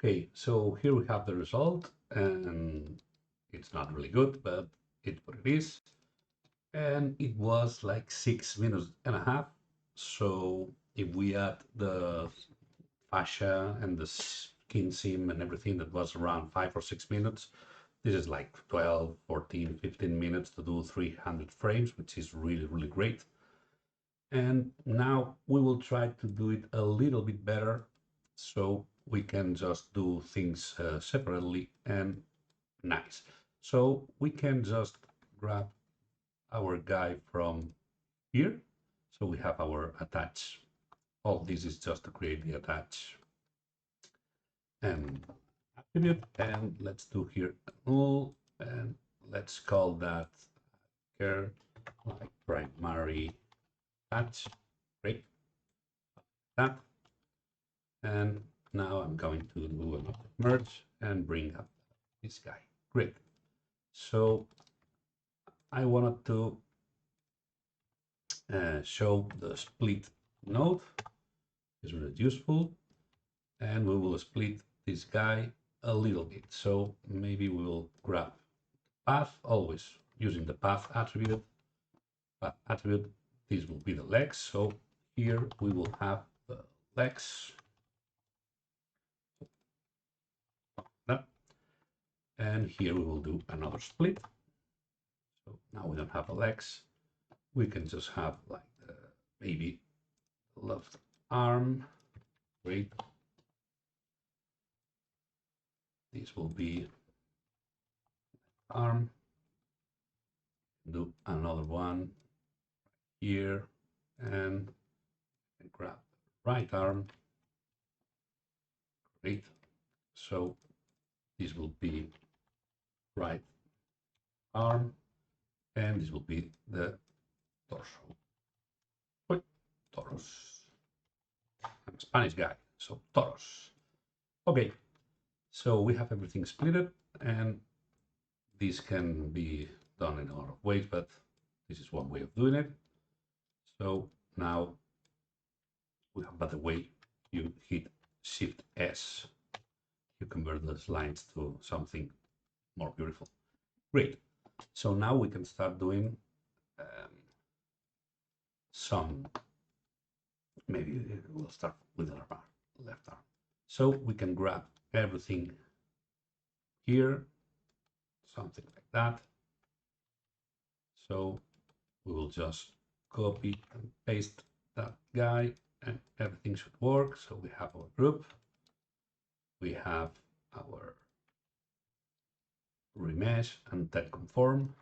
Okay, so here we have the result, and it's not really good, but it's what it is. And it was like 6 minutes and a half. So if we add the fascia and the skin sim and everything, that was around 5 or 6 minutes. This is like 12, 14, 15 minutes to do 300 frames, which is really, really great. And now we will try to do it a little bit better so we can just do things separately and nice. So we can just grab our guy from here. So we have our attach. All this is just to create the attach and attribute. And let's do here a null, and let's call that care like primary attach. Great. That. And now I'm going to do another merge and bring up this guy. Great. So I wanted to show the split node. It's really useful. And we will split this guy a little bit. So maybe we will grab path, always using the path attribute. Path attribute, this will be the legs. So here we will have the legs. And here we will do another split. So now we don't have the legs. We can just have like maybe left arm. Great. This will be arm. Do another one here and grab the right arm. Great. So this will be right arm, and this will be the torso. Wait, toros. I'm a Spanish guy, so toros. Okay, so we have everything splitted, and this can be done in a lot of ways, but this is one way of doing it. So now we have, by the way, you hit Shift S, you convert those lines to something more beautiful. Great. So now we can start doing some, maybe we'll start with our left arm. So we can grab everything here, something like that. So we will just copy and paste that guy and everything should work. So we have our group, we have our remesh and type conform.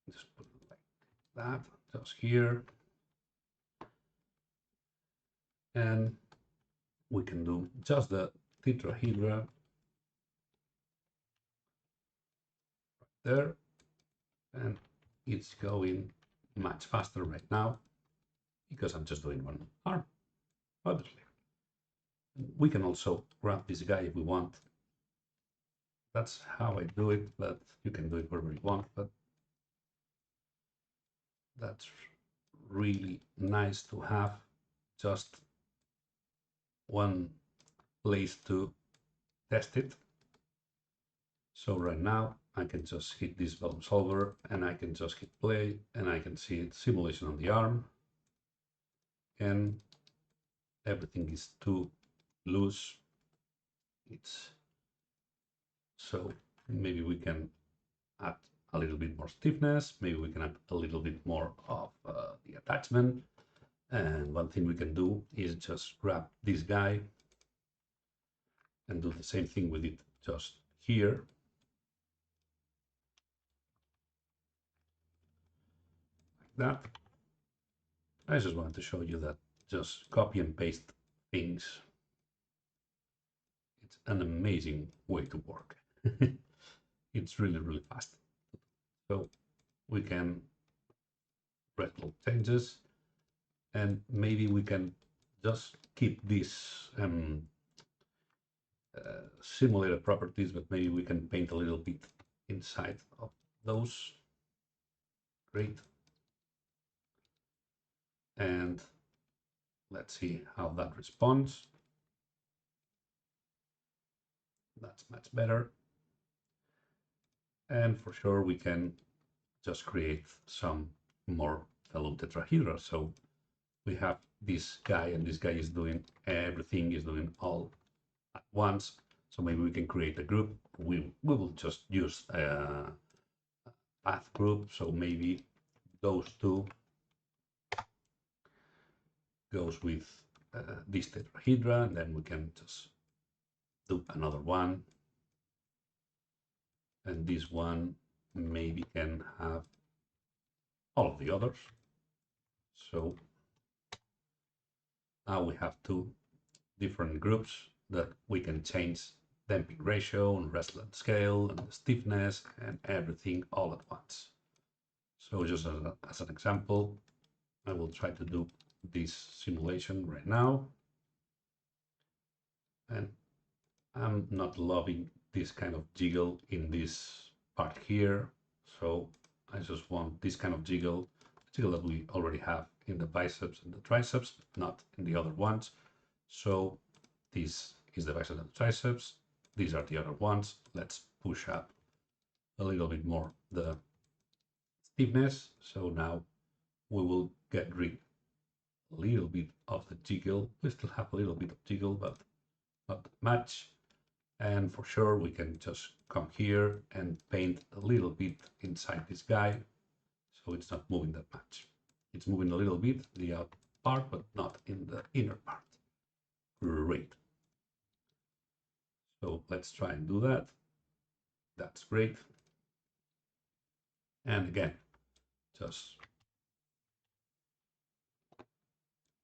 Just put it like that, just here. And we can do just the tetrahedra right there. And it's going much faster right now because I'm just doing one arm, obviously. We can also grab this guy if we want. That's how I do it, but you can do it wherever you want. But that's really nice to have just one place to test it. So right now I can just hit this vellum solver and I can just hit play and I can see it simulation on the arm, and everything is too loose. It's so maybe we can add a little bit more stiffness, maybe we can add a little bit more of the attachment. And one thing we can do is just grab this guy and do the same thing with it just here. Like that. I just wanted to show you that just copy and paste things. It's an amazing way to work. It's really, really fast. So we can red changes, and maybe we can just keep this simulated properties, but maybe we can paint a little bit inside of those. Great. And let's see how that responds. That's much better. And for sure, we can just create some more vellum tetrahedra. So we have this guy, and this guy is doing everything, is doing all at once. So maybe we can create a group. We will just use a path group. So maybe those two goes with this tetrahedra, and then we can just do another one. And this one maybe can have all of the others. So now we have two different groups that we can change damping ratio and resonance scale and the stiffness and everything all at once. So just as an example, I will try to do this simulation right now. And I'm not loving this kind of jiggle in this part here. So I just want this kind of jiggle that we already have in the biceps and the triceps, not in the other ones. So this is the biceps and the triceps. These are the other ones. Let's push up a little bit more the stiffness. So now we will get rid a little bit of the jiggle. We still have a little bit of jiggle, but not much. And for sure, we can just come here and paint a little bit inside this guy. So it's not moving that much. It's moving a little bit, the outer part, but not in the inner part. Great. So let's try and do that. That's great. And again, just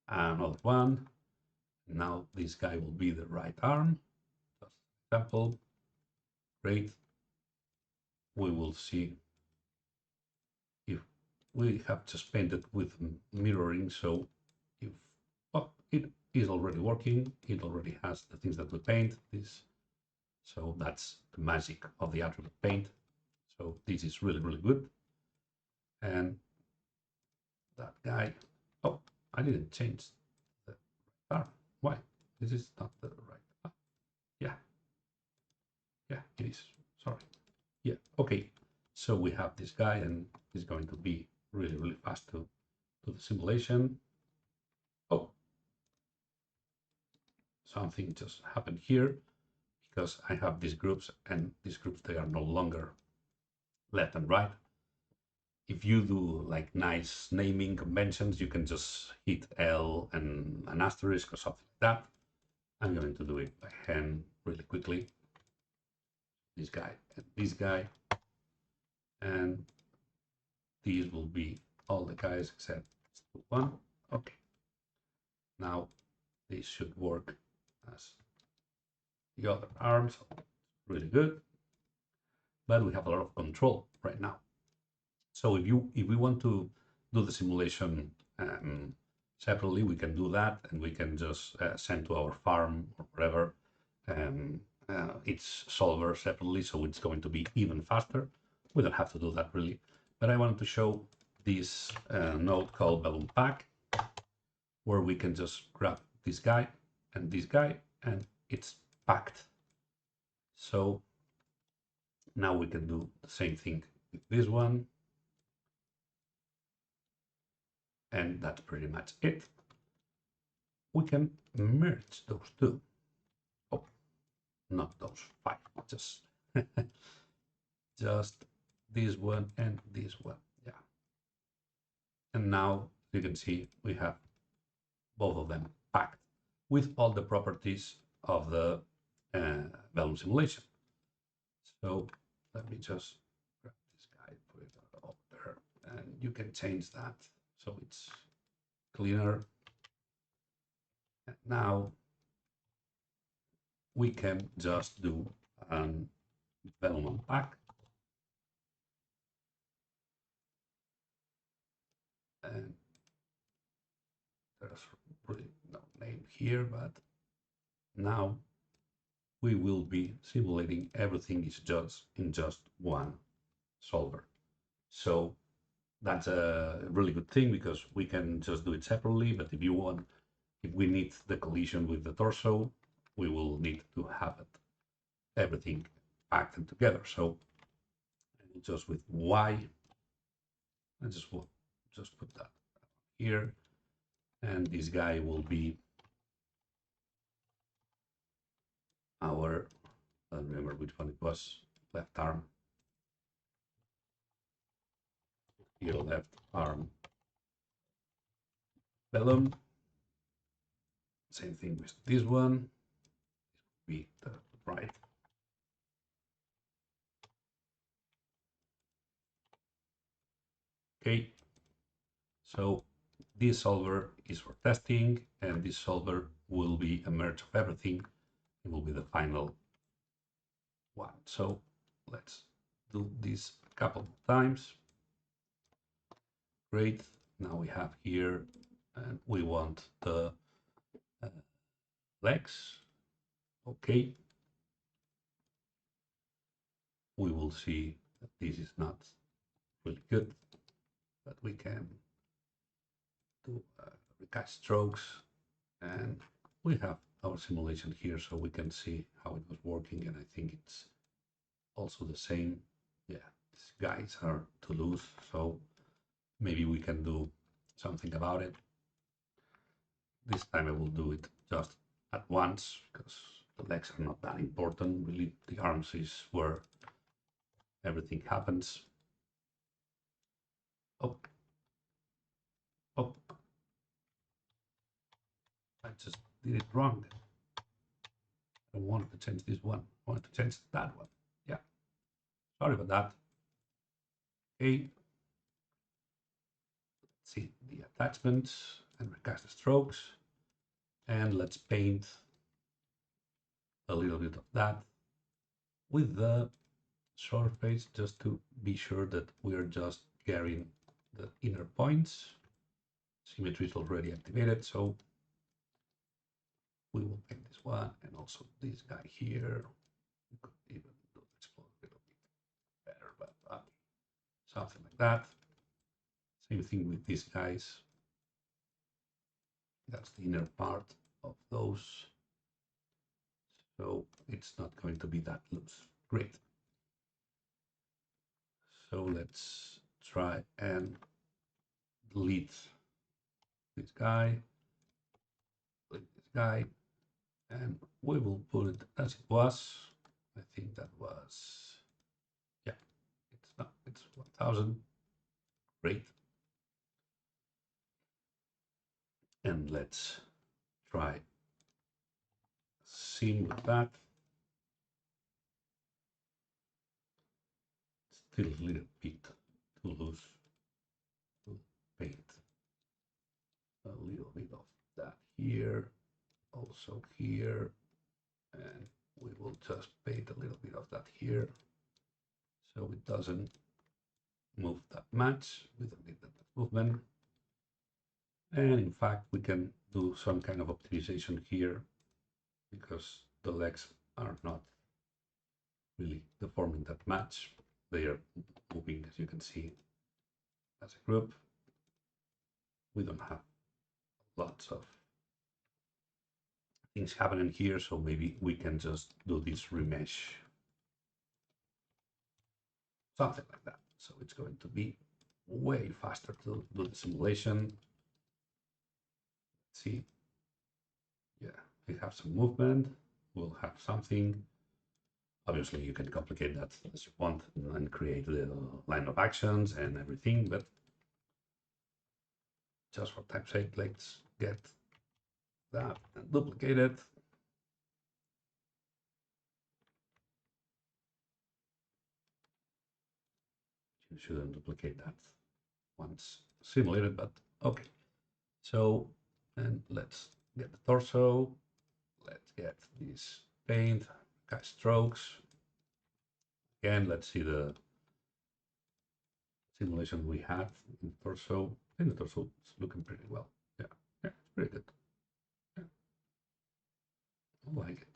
another one. Now this guy will be the right arm. Just example. Great. We will see if we have just painted with mirroring. So if it is already working, it already has the things that we paint. So that's the magic of the attribute paint. So this is really, really good. And that guy, oh, I didn't change the arm. Why? This is not the right arm. Yeah, it is. Sorry. Yeah, okay. So we have this guy, and he's going to be really, really fast to do the simulation. Oh, something just happened here because I have these groups, and these groups, they are no longer left and right. If you do like nice naming conventions, you can just hit L and an asterisk or something like that. I'm going to do it by hand really quickly. This guy and this guy, and these will be all the guys except one. Okay. Now this should work as the other arms. Really good. But we have a lot of control right now. So if we want to do the simulation separately, we can do that, and we can just send to our farm or whatever its solver separately, so it's going to be even faster. We don't have to do that really, but I wanted to show this node called vellum pack, where we can just grab this guy, and it's packed. So now we can do the same thing with this one. And that's pretty much it. We can merge those two. Oh, not those five, just just this one and this one. Yeah. And now you can see we have both of them packed with all the properties of the vellum simulation. So let me just grab this guy, put it over there, and you can change that so it's cleaner. And now we can just do an vellum unpack. And there's really no name here, but now we will be simulating everything is just in just one solver. So that's a really good thing because we can just do it separately, but if we need the collision with the torso, we will need to have it everything packed together. So just with Y, I just will just put that here, and this guy will be our, I don't remember which one it was, left arm. Here, left arm vellum. Same thing with this one. Be the right. Okay. So this solver is for testing, and this solver will be a merge of everything. It will be the final one. So let's do this a couple of times. Great. Now we have here, and we want the legs. Okay. We will see that this is not really good, but we can do recast strokes, and we have our simulation here so we can see how it was working, and I think it's also the same. Yeah, these guys are too loose, so maybe we can do something about it. This time I will do it just at once because the legs are not that important. Really, the arms is where everything happens. Oh, oh, I just did it wrong. I wanted to change this one. I wanted to change that one. Yeah, sorry about that. Okay, let's see the attachments and recast the strokes. And let's paint a little bit of that with the surface just to be sure that we're just getting the inner points. Symmetry is already activated, so we will paint this one and also this guy here. We could even do this a little bit better, but something like that. Same thing with these guys. That's the inner part of those. So it's not going to be that loose. Great. So let's try and delete this guy, and we will put it as it was. I think that was, yeah, it's not, it's 1000. Great. And let's try sim with that. Still a little bit too loose to paint a little bit of that here, also here, and we will just paint a little bit of that here so it doesn't move that much. We don't need that movement. And in fact, we can do some kind of optimization here because the legs are not really deforming that much. They are moving, as you can see, as a group. We don't have lots of things happening here, so maybe we can just do this remesh, something like that. So it's going to be way faster to do the simulation. Let's see, yeah, we have some movement. We'll have something. Obviously, you can complicate that as you want and create the line of actions and everything, but just for time's sake, let's get that and duplicate it. You shouldn't duplicate that once simulated, but okay. So, and let's get the torso. Let's get this paint, cast strokes. Again, let's see the simulation we had in the torso. In the torso, it's looking pretty well. Yeah, yeah, it's pretty good. Yeah. I like it.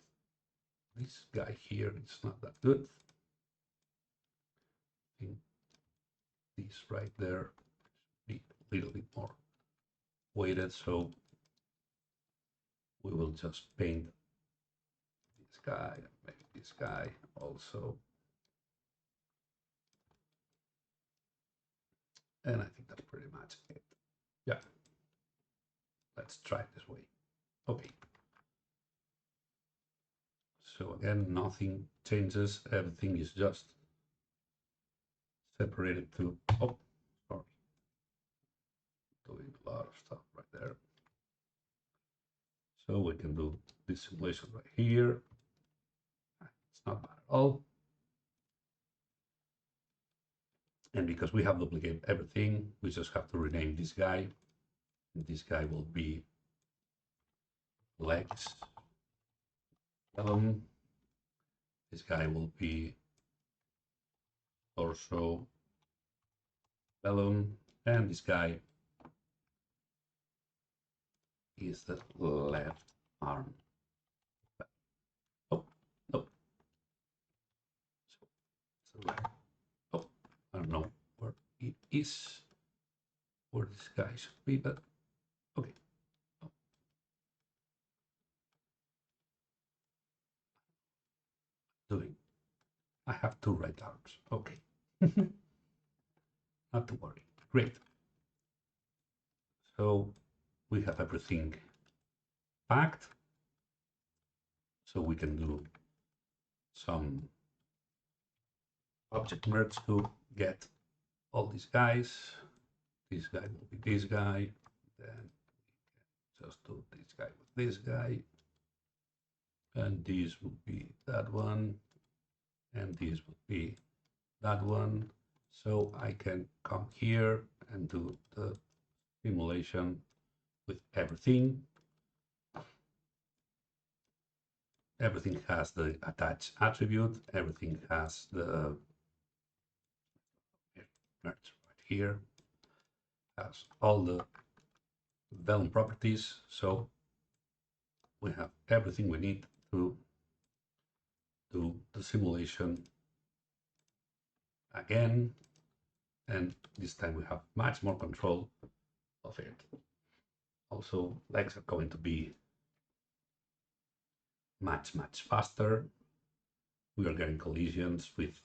This guy here is not that good. I think this right there be a little bit more weighted, so we will just paint this guy, maybe this guy also. And I think that's pretty much it. Yeah, let's try it this way. Okay. So again, nothing changes. Everything is just separated to, oh, sorry, doing a lot of stuff right there. So we can do this simulation right here. It's not bad at all. And because we have duplicated everything, we just have to rename this guy. And this guy will be legs. Vellum. This guy will be torso. Vellum. And this guy is the left arm. Oh, no. So it's the right. Oh, I don't know where it is, where this guy should be, but okay. Oh. Doing. I have two right arms. Okay. Not to worry. Great. So we have everything packed. So we can do some object merge to get all these guys. This guy will be this guy. Then just do this guy with this guy. And this will be that one. And this will be that one. So I can come here and do the simulation with everything. Everything has the attached attribute. Everything has the merge right here. Has all the vellum properties. So we have everything we need to do the simulation again. And this time we have much more control of it. Also, legs are going to be much faster. We are getting collisions with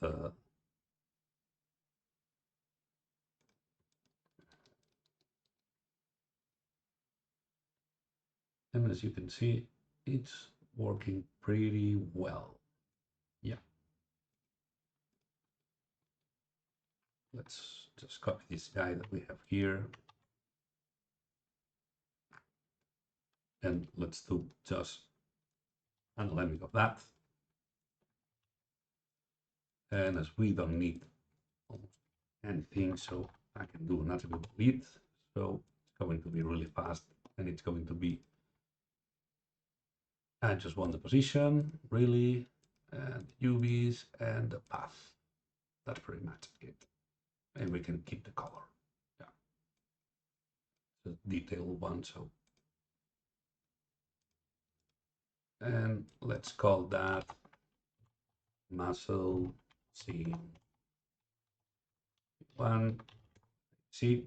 and as you can see, it's working pretty well. Yeah. Let's just copy this guy that we have here. And let's do just an alignment of that. And as we don't need almost anything, so I can do an attribute delete. So it's going to be really fast, and it's going to be, I just want the position, really, and UVs and the path. That's pretty much it. And we can keep the color. Yeah. The detailed one, so. And let's call that muscle scene one. See,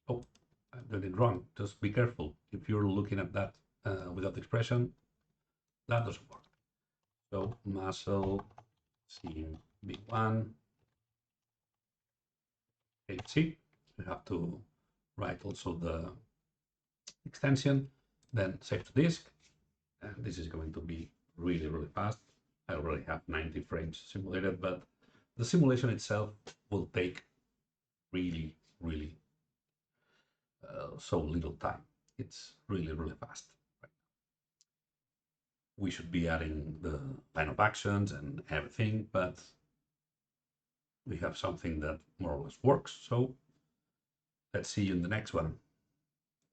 oh, I'm doing it wrong. Just be careful. If you're looking at that without expression, that doesn't work. So muscle scene B1. Okay, see, we have to write also the extension, then save to disk. And this is going to be really fast. I already have 90 frames simulated, but the simulation itself will take really so little time. It's really fast. Right? We should be adding the line of actions and everything, but we have something that more or less works. So let's see you in the next one.